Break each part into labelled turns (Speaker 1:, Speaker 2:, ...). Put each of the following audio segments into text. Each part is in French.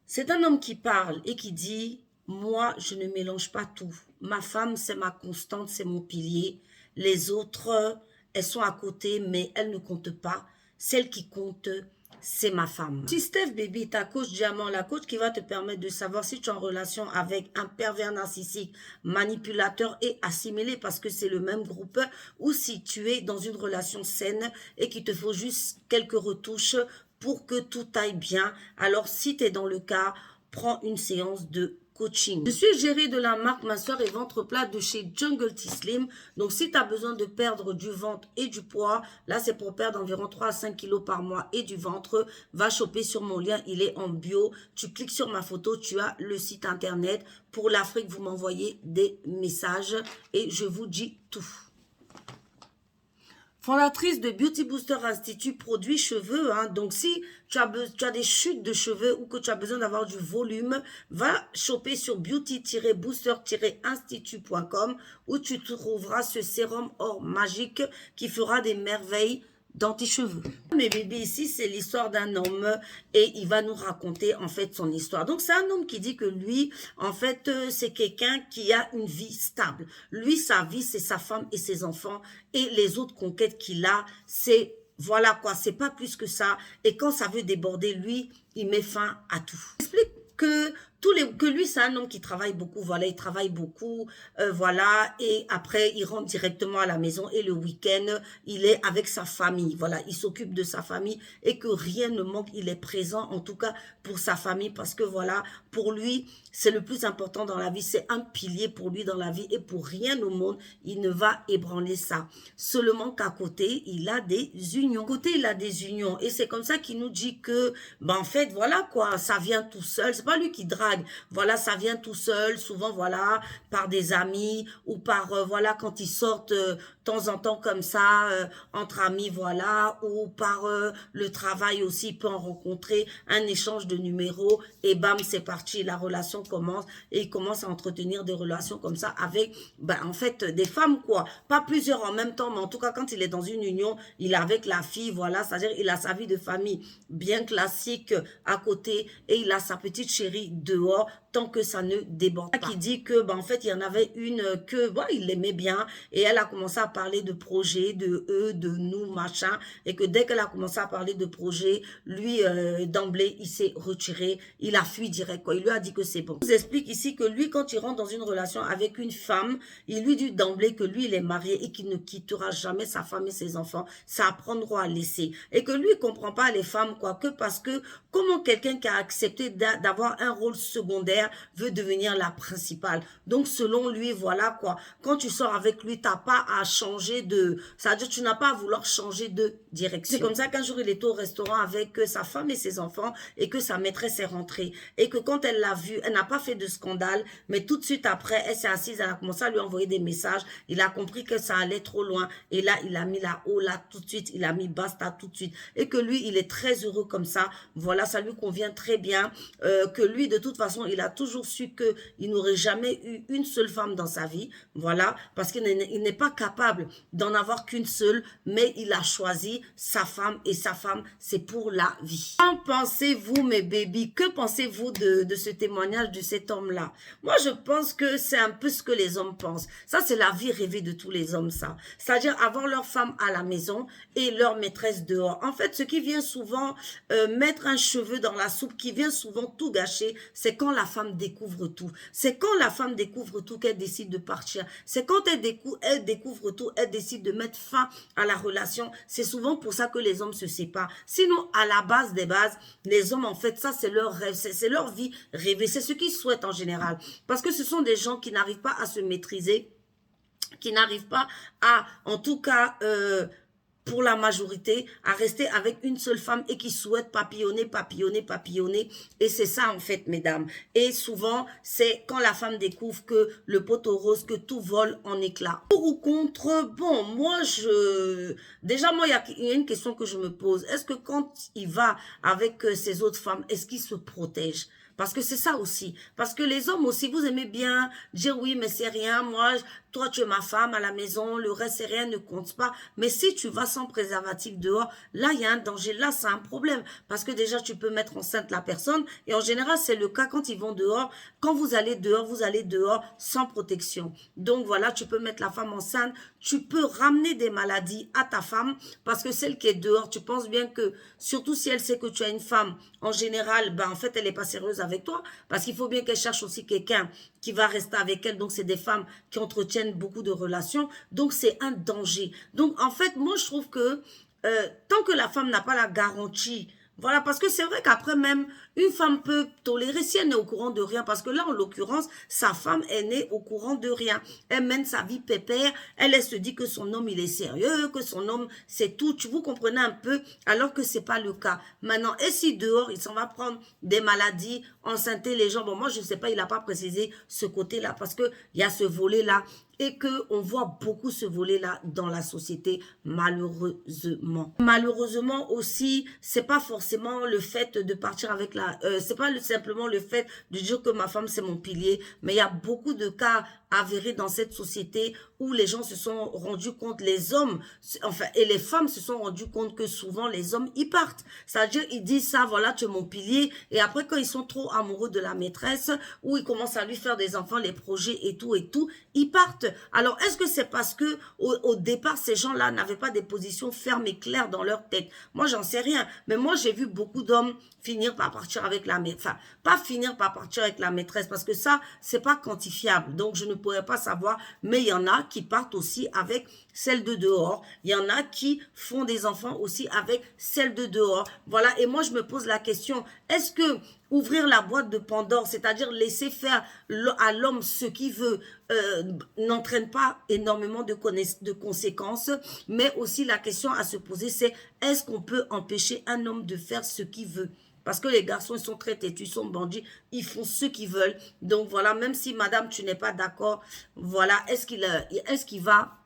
Speaker 1: C'est un homme qui parle et qui dit, moi, je ne mélange pas tout. Ma femme, c'est ma constante, c'est mon pilier. Les autres, elles sont à côté, mais elles ne comptent pas. Celle qui compte, c'est ma femme. Si Steph Baby, ta coach diamant, la coach qui va te permettre de savoir si tu es en relation avec un pervers narcissique, manipulateur et assimilé parce que c'est le même groupe, ou si tu es dans une relation saine et qu'il te faut juste quelques retouches pour que tout aille bien. Alors, si tu es dans le cas, prends une séance de coaching. Je suis gérée de la marque Ma Soeur et Ventre Plat de chez Jungle Tea Slim. Donc, si tu as besoin de perdre du ventre et du poids, là, c'est pour perdre environ 3 à 5 kilos par mois et du ventre, va choper sur mon lien. Il est en bio. Tu cliques sur ma photo, tu as le site internet. Pour l'Afrique, vous m'envoyez des messages et je vous dis tout. Fondatrice de Beauty Booster Institute, produits cheveux. Donc, si tu as des chutes de cheveux ou que tu as besoin d'avoir du volume, va choper sur beauty-booster-institute.com où tu trouveras ce sérum or magique qui fera des merveilles dans tes cheveux. Mes bébés, ici, c'est l'histoire d'un homme et il va nous raconter en fait son histoire. Donc, c'est un homme qui dit que lui, en fait, c'est quelqu'un qui a une vie stable. Lui, sa vie, c'est sa femme et ses enfants et les autres conquêtes qu'il a, c'est voilà quoi, c'est pas plus que ça. Et quand ça veut déborder, lui, il met fin à tout. Explique que lui, c'est un homme qui travaille beaucoup, voilà, il travaille beaucoup, voilà, et après, il rentre directement à la maison et le week-end, il est avec sa famille, voilà, il s'occupe de sa famille et que rien ne manque, il est présent, en tout cas, pour sa famille, parce que voilà, pour lui, c'est le plus important dans la vie, c'est un pilier pour lui dans la vie et pour rien au monde, il ne va ébranler ça. Seulement qu'à côté, il a des unions. À côté, il a des unions et c'est comme ça qu'il nous dit que, ben, en fait, voilà quoi, ça vient tout seul, c'est pas lui qui drague. Voilà, ça vient tout seul, souvent, voilà, par des amis ou par, voilà, quand ils sortent de temps en temps comme ça, entre amis, voilà, ou par le travail aussi, il peut en rencontrer un échange de numéros et bam, c'est parti, la relation commence et il commence à entretenir des relations comme ça avec, ben, en fait, des femmes, quoi. Pas plusieurs en même temps, mais en tout cas, quand il est dans une union, il est avec la fille, voilà, c'est-à-dire il a sa vie de famille bien classique à côté et il a sa petite chérie dehors tant que ça ne déborde pas. Qui dit que, ben, en fait, il y en avait une que, bon, il l'aimait bien et elle a commencé à parler de projets, de eux, de nous, machin, et que dès qu'elle a commencé à parler de projets, lui, d'emblée, il s'est retiré, il a fui direct, quoi. Il lui a dit que c'est bon. Je vous explique ici que lui, quand il rentre dans une relation avec une femme, il lui dit d'emblée que lui, il est marié et qu'il ne quittera jamais sa femme et ses enfants. Ça apprendra à laisser. Et que lui, il comprend pas les femmes, quoi, que parce que comment quelqu'un qui a accepté d'avoir un rôle secondaire veut devenir la principale. Donc, selon lui, voilà quoi. Quand tu sors avec lui, t'as pas à changer de... C'est-à-dire, tu n'as pas à vouloir changer de direction. C'est comme ça qu'un jour, il est au restaurant avec sa femme et ses enfants et que sa maîtresse est rentrée. Et que quand elle l'a vu, elle n'a pas fait de scandale, mais tout de suite après, elle s'est assise, elle a commencé à lui envoyer des messages. Il a compris que ça allait trop loin. Et là, il a mis la haut là tout de suite. Il a mis basta tout de suite. Et que lui, il est très heureux comme ça. Voilà, ça lui convient très bien. Que lui, de toute façon, il a toujours su qu'il n'aurait jamais eu une seule femme dans sa vie. Voilà, parce qu'il n'est pas capable d'en avoir qu'une seule, mais il a choisi sa femme et sa femme, c'est pour la vie. Qu'en pensez-vous, mes bébés? Que pensez-vous de ce témoignage de cet homme-là? Moi, je pense que c'est un peu ce que les hommes pensent. Ça, c'est la vie rêvée de tous les hommes, ça. C'est-à-dire avoir leur femme à la maison et leur maîtresse dehors. En fait, ce qui vient souvent mettre un cheveu dans la soupe, qui vient souvent tout gâcher, c'est quand la femme découvre tout. C'est quand la femme découvre tout qu'elle décide de partir. C'est quand elle découvre tout, elle décide de mettre fin à la relation. C'est souvent pour ça que les hommes se séparent. Sinon, à la base des bases, les hommes, en fait, ça, c'est leur rêve, c'est leur vie rêvée. C'est ce qu'ils souhaitent en général. Parce que ce sont des gens qui n'arrivent pas à se maîtriser, qui n'arrivent pas à, en tout cas, pour la majorité, à rester avec une seule femme et qui souhaite papillonner, papillonner, papillonner. Et c'est ça, en fait, mesdames. Et souvent, c'est quand la femme découvre que le poteau rose, que tout vole en éclats. Pour ou contre, bon, moi, déjà, moi, il y a une question que je me pose. Est-ce que quand il va avec ses autres femmes, est-ce qu'il se protège? Parce que c'est ça aussi. Parce que les hommes aussi, vous aimez bien dire oui, mais c'est rien, moi, toi, tu es ma femme à la maison, le reste, c'est rien, ne compte pas. Mais si tu vas sans préservatif dehors, là, il y a un danger, là, c'est un problème. Parce que déjà, tu peux mettre enceinte la personne. Et en général, c'est le cas quand ils vont dehors. Quand vous allez dehors sans protection. Donc voilà, tu peux mettre la femme enceinte. Tu peux ramener des maladies à ta femme. Parce que celle qui est dehors, tu penses bien que, surtout si elle sait que tu as une femme, en général, ben, en fait, elle n'est pas sérieuse avec toi. Parce qu'il faut bien qu'elle cherche aussi quelqu'un qui va rester avec elle. Donc, c'est des femmes qui entretiennent beaucoup de relations. Donc, c'est un danger. Donc, en fait, moi, je trouve que tant que la femme n'a pas la garantie, voilà, parce que c'est vrai qu'après même, une femme peut tolérer si elle n'est au courant de rien, parce que là, en l'occurrence, sa femme est née au courant de rien. Elle mène sa vie pépère, elle se dit que son homme, il est sérieux, que son homme, c'est tout, vous comprenez un peu, alors que c'est pas le cas. Maintenant, et si dehors, il s'en va prendre des maladies, enceinter les gens, bon, moi, je sais pas, il n'a pas précisé ce côté-là, parce que il y a ce volet-là, et que on voit beaucoup ce volet-là dans la société, malheureusement. Malheureusement aussi, c'est pas forcément le fait de partir avec c'est pas simplement le fait de dire que ma femme c'est mon pilier, mais il y a beaucoup de cas avérés dans cette société où les gens se sont rendus compte, les hommes, enfin, et les femmes se sont rendus compte que souvent les hommes, ils partent. C'est-à-dire, ils disent ça, voilà, tu es mon pilier, et après quand ils sont trop amoureux de la maîtresse, ou ils commencent à lui faire des enfants, les projets et tout, ils partent. Alors, est-ce que c'est parce que au départ, ces gens-là n'avaient pas des positions fermes et claires dans leur tête? Moi, j'en sais rien. Mais moi, j'ai vu beaucoup d'hommes finir par partir avec la maîtresse. Enfin, pas finir par partir avec la maîtresse, parce que ça, c'est pas quantifiable. Donc, je ne pourrais pas savoir. Mais il y en a qui partent aussi avec celle de dehors. Il y en a qui font des enfants aussi avec celle de dehors. Voilà. Et moi, je me pose la question, est-ce que ouvrir la boîte de Pandore, c'est-à-dire laisser faire à l'homme ce qu'il veut, n'entraîne pas énormément de conséquences, mais aussi la question à se poser, c'est est-ce qu'on peut empêcher un homme de faire ce qu'il veut? Parce que les garçons, ils sont très têtus, ils sont bandits, ils font ce qu'ils veulent. Donc voilà, même si madame, tu n'es pas d'accord, voilà, est-ce qu'il va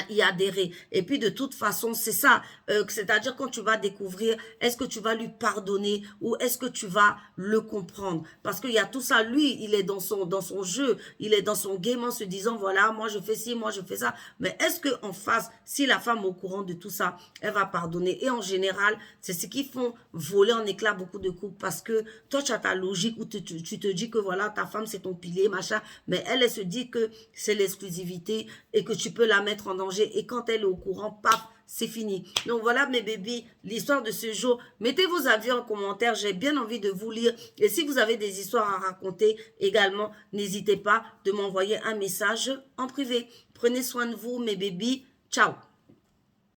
Speaker 1: y adhérer. Et puis de toute façon, c'est ça. C'est-à-dire quand tu vas découvrir, est-ce que tu vas lui pardonner ou est-ce que tu vas le comprendre? Parce qu'il y a tout ça. Lui, il est dans son jeu, il est dans son game en se disant, voilà, moi je fais ci, moi je fais ça. Mais est-ce qu'en face, si la femme est au courant de tout ça, elle va pardonner? Et en général, c'est ce qui font voler en éclats beaucoup de couples parce que toi, tu as ta logique où tu te dis que voilà, ta femme c'est ton pilier, machin. Mais elle se dit que c'est l'exclusivité et que tu peux la mettre en danger, et quand elle est au courant, paf, c'est fini. Donc voilà mes bébés, l'histoire de ce jour. Mettez vos avis en commentaire, j'ai bien envie de vous lire. Et si vous avez des histoires à raconter également, n'hésitez pas de m'envoyer un message en privé. Prenez soin de vous mes bébés, ciao.